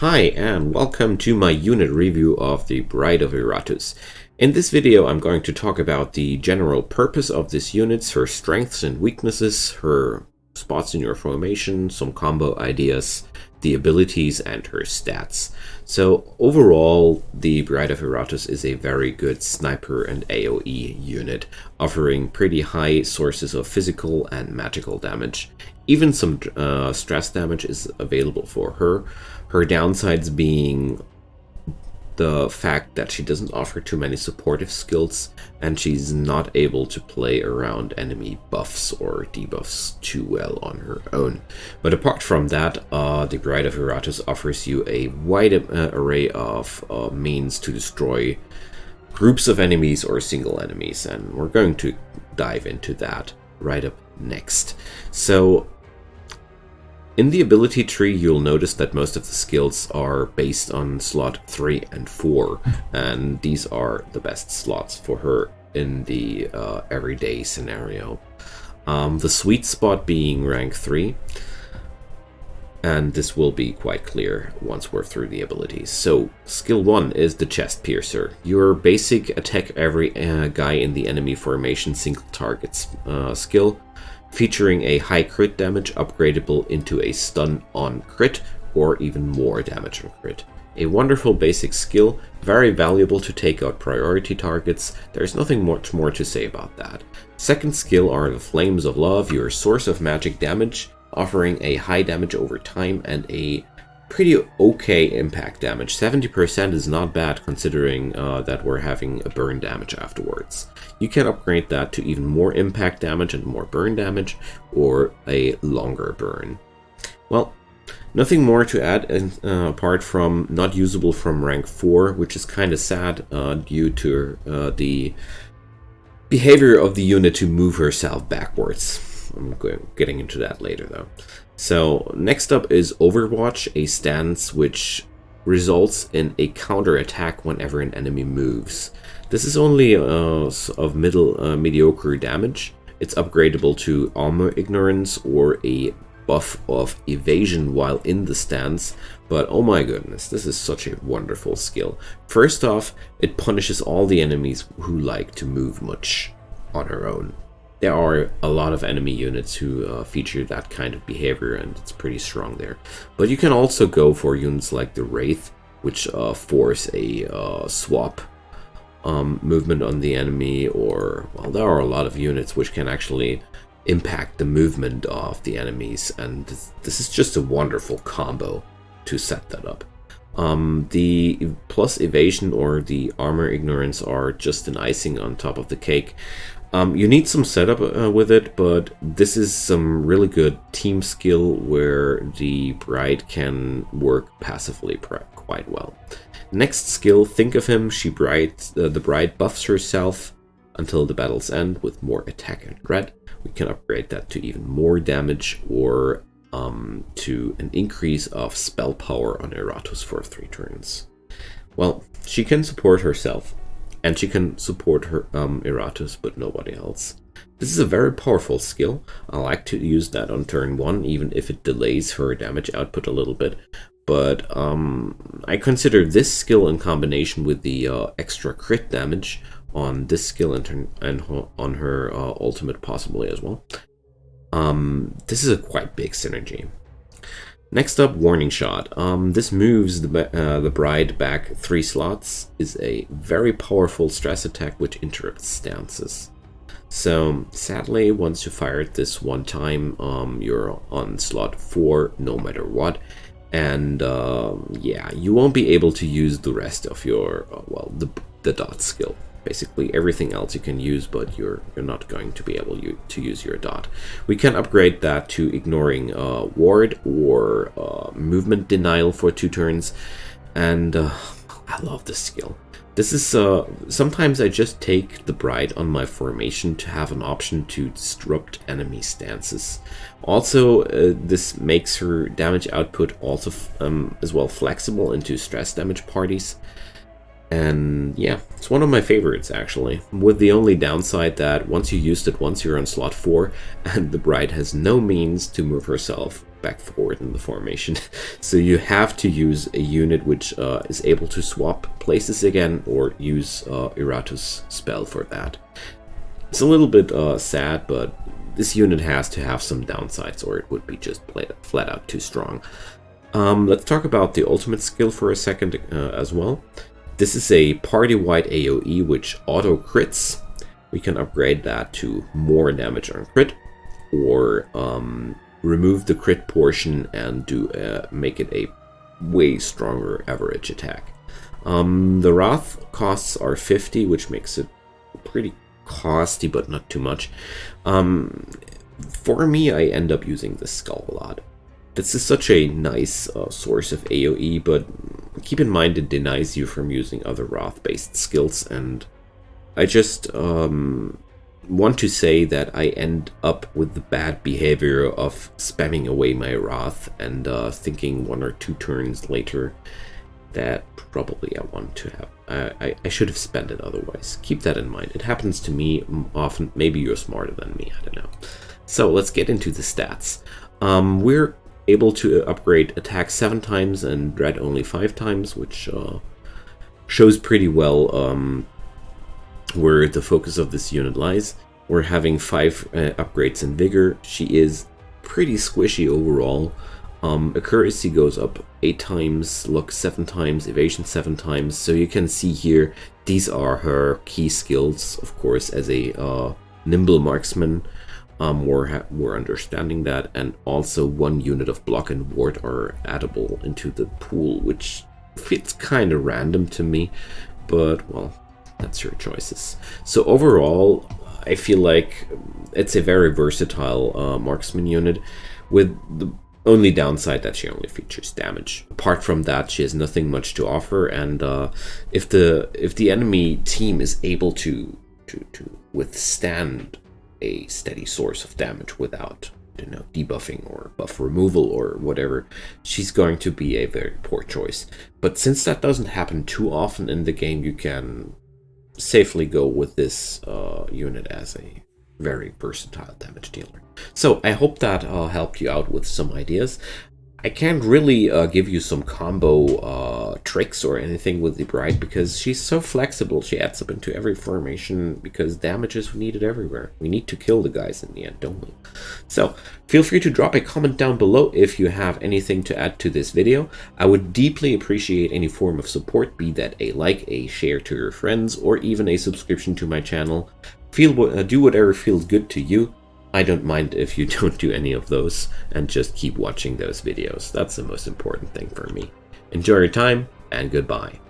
Hi and welcome to my unit review of the Bride of Iratus. In this video I'm going to talk about the general purpose of this unit, her strengths and weaknesses, her spots in your formation, some combo ideas, the abilities and her stats. So overall the Bride of Iratus is a very good sniper and AoE unit, offering pretty high sources of physical and magical damage. Even some stress damage is available for her. Her downsides being the fact that she doesn't offer too many supportive skills, and she's not able to play around enemy buffs or debuffs too well on her own. But apart from that, the Bride of Iratus offers you a wide array of means to destroy groups of enemies or single enemies, and we're going to dive into that right up next. So in the ability tree, you'll notice that most of the skills are based on slot 3 and 4, and these are the best slots for her in the everyday scenario. The sweet spot being rank 3, and this will be quite clear once we're through the abilities. So, skill 1 is the Chest Piercer. Your basic attack every guy in the enemy formation single targets skill, featuring a high crit damage upgradable into a stun on crit or even more damage on crit. A wonderful basic skill, very valuable to take out priority targets. There's nothing much more to say about that. Second skill are the Flames of Love, your source of magic damage, offering a high damage over time and a pretty okay impact damage. 70% is not bad considering that we're having a burn damage afterwards. You can upgrade that to even more impact damage and more burn damage, or a longer burn. Well, nothing more to add apart from not usable from rank 4, which is kind of sad due to the behavior of the unit to move herself backwards. I'm getting into that later though. So next up is Overwatch, a stance which results in a counter attack whenever an enemy moves. This is only of mediocre damage. It's upgradable to Armor Ignorance or a buff of evasion while in the stance, but oh my goodness, this is such a wonderful skill. First off, it punishes all the enemies who like to move much on her own. There are a lot of enemy units who feature that kind of behavior, and it's pretty strong there. But you can also go for units like the Wraith, which force a swap movement on the enemy, or, well, there are a lot of units which can actually impact the movement of the enemies, and this is just a wonderful combo to set that up. The plus evasion or the armor ignorance are just an icing on top of the cake. You need some setup with it, but this is some really good team skill where the Bride can work passively quite well. Next skill, Think of Him. The Bride buffs herself until the battle's end with more attack and dread. We can upgrade that to even more damage or to an increase of spell power on Iratus for 3 turns. Well, she can support herself, and she can support her Iratus, but nobody else. This is a very powerful skill. I like to use that on turn 1, even if it delays her damage output a little bit. But I consider this skill in combination with the extra crit damage on this skill and on her ultimate possibly as well. This is a quite big synergy. Next up, Warning Shot. This moves the Bride back 3 slots, is a very powerful stress attack which interrupts stances. So sadly, once you fire it this one time, you're on slot 4 no matter what, and yeah, you won't be able to use the rest of your the dot skill. Basically everything else you can use, but you're not going to be able to use your dot. We can upgrade that to ignoring ward or movement denial for 2 turns, and I love this skill. This is sometimes I just take the Bride on my formation to have an option to disrupt enemy stances. Also, this makes her damage output also as well flexible into stress damage parties. And yeah, it's one of my favorites actually, with the only downside that once you used it once, you're on slot 4, and the Bride has no means to move herself back forward in the formation. So you have to use a unit which is able to swap places again, or use Iratus' spell for that. It's a little bit sad, but this unit has to have some downsides, or it would be just flat out too strong. Let's talk about the ultimate skill for a second as well. This is a party-wide AoE which auto-crits. We can upgrade that to more damage on crit, or remove the crit portion and make it a way stronger average attack. The Wrath costs are 50, which makes it pretty costly, but not too much. For me, I end up using the Skull a lot. This is such a nice source of AoE, but keep in mind it denies you from using other Wrath-based skills, and I just want to say that I end up with the bad behavior of spamming away my Wrath and thinking 1 or 2 turns later that probably I want to have. I should have spent it otherwise. Keep that in mind. It happens to me often. Maybe you're smarter than me, I don't know. So let's get into the stats. We're able to upgrade attack 7 times and dread only 5 times, which shows pretty well where the focus of this unit lies. We're having 5 upgrades in vigor. She is pretty squishy overall. Accuracy goes up 8 times, luck 7 times, evasion 7 times. So you can see here, these are her key skills, of course, as a nimble marksman. We're understanding that, and also 1 unit of block and ward are addable into the pool, which feels kind of random to me, but well, that's your choices. So overall, I feel like it's a very versatile marksman unit, with the only downside that she only features damage. Apart from that, she has nothing much to offer, and if the enemy team is able to withstand a steady source of damage without, you know, debuffing or buff removal or whatever, she's going to be a very poor choice. But since that doesn't happen too often in the game, you can safely go with this unit as a very versatile damage dealer. So I hope that helped you out with some ideas. I can't really give you some combo tricks or anything with the Bride, because she's so flexible. She adds up into every formation because damage is needed everywhere. We need to kill the guys in the end, don't we? So feel free to drop a comment down below if you have anything to add to this video. I would deeply appreciate any form of support, be that a like, a share to your friends, or even a subscription to my channel. Do whatever feels good to you. I don't mind if you don't do any of those, and just keep watching those videos. That's the most important thing for me. Enjoy your time, and goodbye.